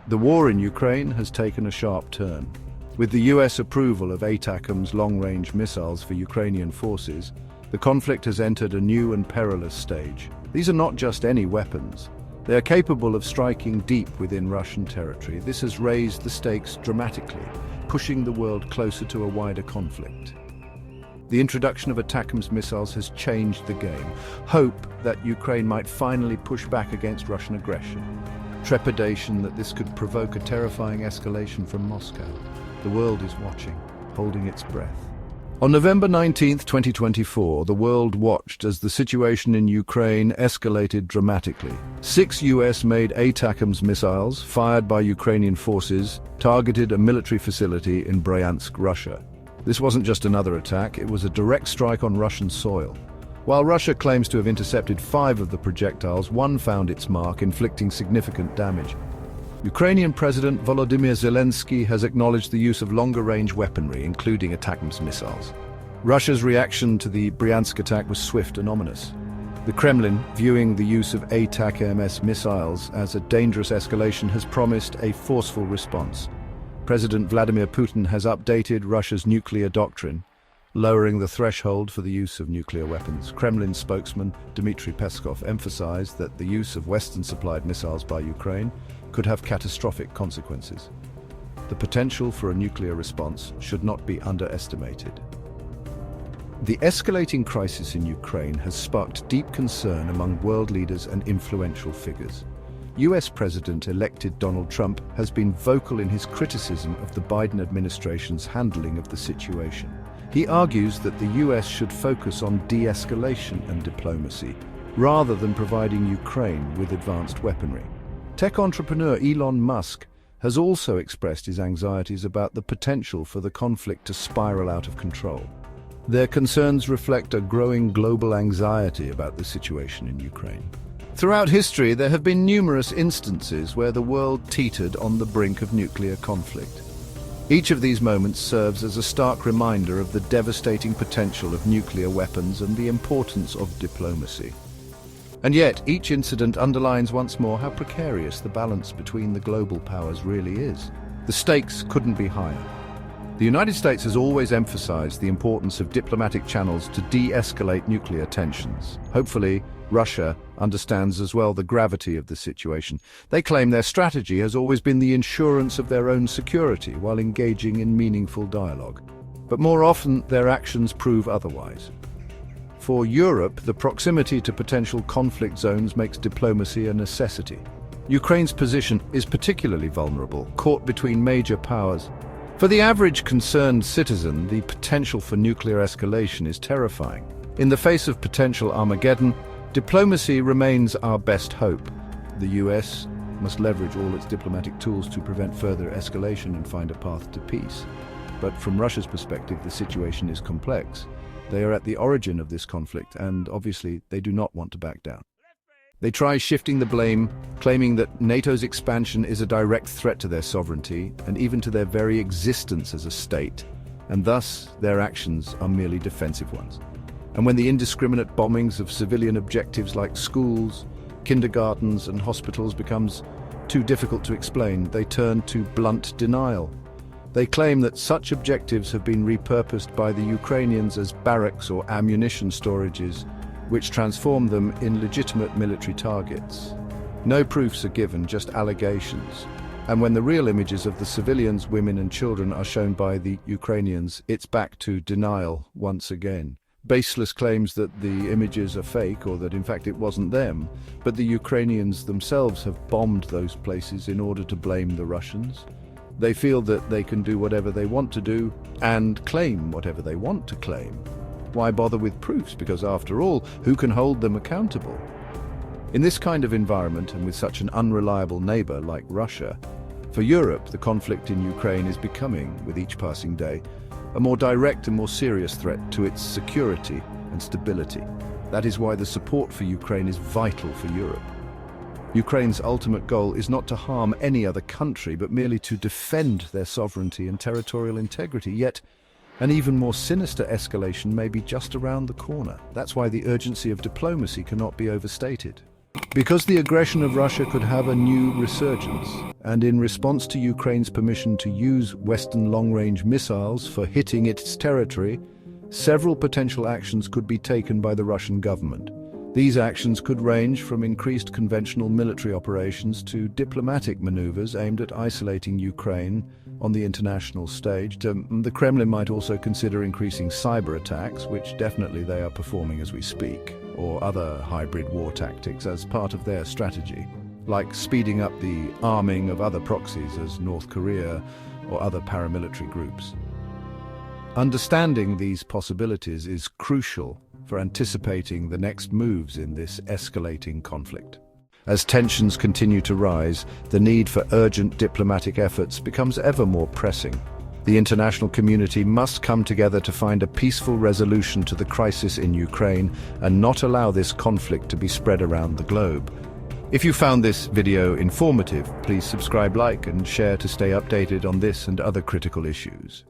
The war in Ukraine has taken a sharp turn. With the US approval of ATACMS long-range missiles for Ukrainian forces, the conflict has entered a new and perilous stage. These are not just any weapons. They are capable of striking deep within Russian territory. This has raised the stakes dramatically, pushing the world closer to a wider conflict. The introduction of ATACMS missiles has changed the game. Hope that Ukraine might finally push back against Russian aggression. Trepidation that this could provoke a terrifying escalation from Moscow. The world is watching, holding its breath. On November 19, 2024, the world watched as the situation in Ukraine escalated dramatically. 6 US-made ATACMS missiles, fired by Ukrainian forces, targeted a military facility in Bryansk, Russia. This wasn't just another attack, it was a direct strike on Russian soil. While Russia claims to have intercepted 5 of the projectiles, one found its mark, inflicting significant damage. Ukrainian President Volodymyr Zelensky has acknowledged the use of longer-range weaponry, including ATACMS missiles. Russia's reaction to the Bryansk attack was swift and ominous. The Kremlin, viewing the use of ATACMS missiles as a dangerous escalation, has promised a forceful response. President Vladimir Putin has updated Russia's nuclear doctrine, lowering the threshold for the use of nuclear weapons. Kremlin spokesman Dmitry Peskov emphasized that the use of Western-supplied missiles by Ukraine could have catastrophic consequences. The potential for a nuclear response should not be underestimated. The escalating crisis in Ukraine has sparked deep concern among world leaders and influential figures. US President-elected Donald Trump has been vocal in his criticism of the Biden administration's handling of the situation. He argues that the US should focus on de-escalation and diplomacy, rather than providing Ukraine with advanced weaponry. Tech entrepreneur Elon Musk has also expressed his anxieties about the potential for the conflict to spiral out of control. Their concerns reflect a growing global anxiety about the situation in Ukraine. Throughout history, there have been numerous instances where the world teetered on the brink of nuclear conflict. Each of these moments serves as a stark reminder of the devastating potential of nuclear weapons and the importance of diplomacy. And yet, each incident underlines once more how precarious the balance between the global powers really is. The stakes couldn't be higher. The United States has always emphasized the importance of diplomatic channels to de-escalate nuclear tensions. Hopefully, Russia understands as well the gravity of the situation. They claim their strategy has always been the insurance of their own security while engaging in meaningful dialogue. But more often, their actions prove otherwise. For Europe, the proximity to potential conflict zones makes diplomacy a necessity. Ukraine's position is particularly vulnerable, caught between major powers. For the average concerned citizen, the potential for nuclear escalation is terrifying. In the face of potential Armageddon, diplomacy remains our best hope. The US must leverage all its diplomatic tools to prevent further escalation and find a path to peace. But from Russia's perspective, the situation is complex. They are at the origin of this conflict, and obviously they do not want to back down. They try shifting the blame, claiming that NATO's expansion is a direct threat to their sovereignty and even to their very existence as a state, and thus their actions are merely defensive ones. And when the indiscriminate bombings of civilian objectives like schools, kindergartens, and hospitals becomes too difficult to explain, they turn to blunt denial. They claim that such objectives have been repurposed by the Ukrainians as barracks or ammunition storages, which transform them in legitimate military targets. No proofs are given, just allegations. And when the real images of the civilians, women and children are shown by the Ukrainians, it's back to denial once again. Baseless claims that the images are fake or that in fact it wasn't them, but the Ukrainians themselves have bombed those places in order to blame the Russians. They feel that they can do whatever they want to do and claim whatever they want to claim. Why bother with proofs? Because after all, who can hold them accountable? In this kind of environment, and with such an unreliable neighbor like Russia, for Europe, the conflict in Ukraine is becoming, with each passing day, a more direct and more serious threat to its security and stability. That is why the support for Ukraine is vital for Europe. Ukraine's ultimate goal is not to harm any other country, but merely to defend their sovereignty and territorial integrity. Yet, an even more sinister escalation may be just around the corner. That's why the urgency of diplomacy cannot be overstated. Because the aggression of Russia could have a new resurgence, and in response to Ukraine's permission to use Western long-range missiles for hitting its territory, several potential actions could be taken by the Russian government. These actions could range from increased conventional military operations to diplomatic maneuvers aimed at isolating Ukraine on the international stage. The Kremlin might also consider increasing cyber attacks, which definitely they are performing as we speak, or other hybrid war tactics as part of their strategy, like speeding up the arming of other proxies as North Korea or other paramilitary groups. Understanding these possibilities is crucial for anticipating the next moves in this escalating conflict. As tensions continue to rise, the need for urgent diplomatic efforts becomes ever more pressing. The international community must come together to find a peaceful resolution to the crisis in Ukraine and not allow this conflict to be spread around the globe. If you found this video informative, please subscribe, like, and share to stay updated on this and other critical issues.